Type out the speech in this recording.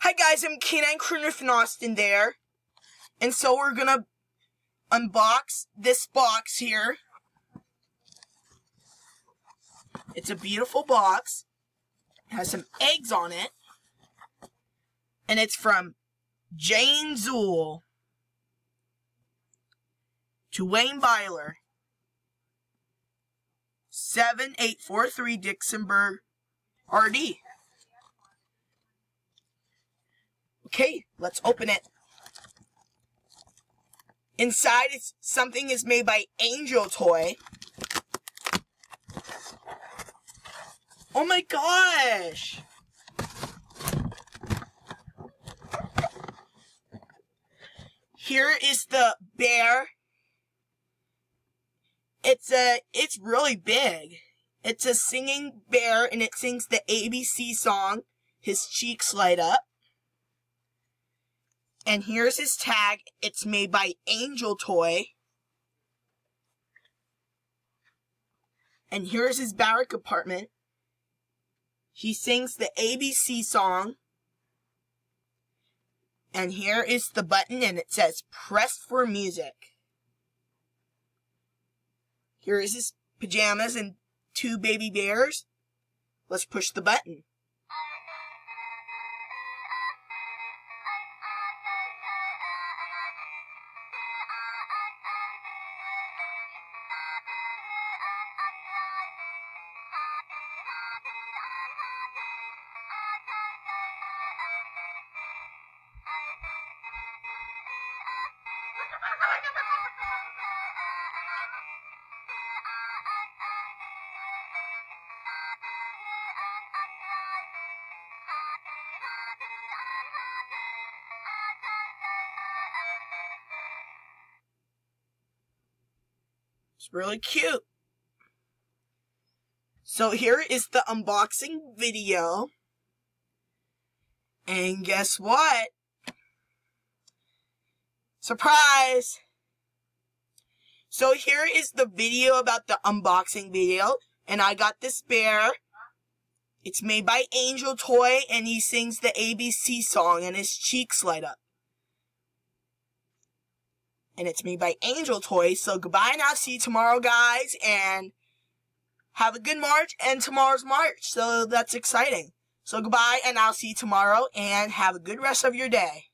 Hi guys, I'm Canine Crooner from Austin there. And so we're gonna unbox this box here. It's a beautiful box. It has some eggs on it. And it's from Jane Zool to Wayne Byler. 7843 Dixonburg, RD. Okay, let's open it. Inside, something is made by Angel Toy. Oh my gosh! Here is the bear. It's really big. It's a singing bear and it sings the ABC song, His Cheeks Light Up. And here's his tag. It's made by Angel Toy. And here's his back compartment. He sings the ABC song. And here is the button and it says press for music. Here is his pajamas and 2 baby bears. Let's push the button. It's really cute. So here is the unboxing video. And guess what? Surprise! So here is the video about the unboxing video. And I got this bear. It's made by Angel Toy and he sings the ABC song and his cheeks light up. And it's made by Angel Toy. So goodbye and I'll see you tomorrow, guys. And have a good March. And tomorrow's March. So that's exciting. So goodbye and I'll see you tomorrow. And have a good rest of your day.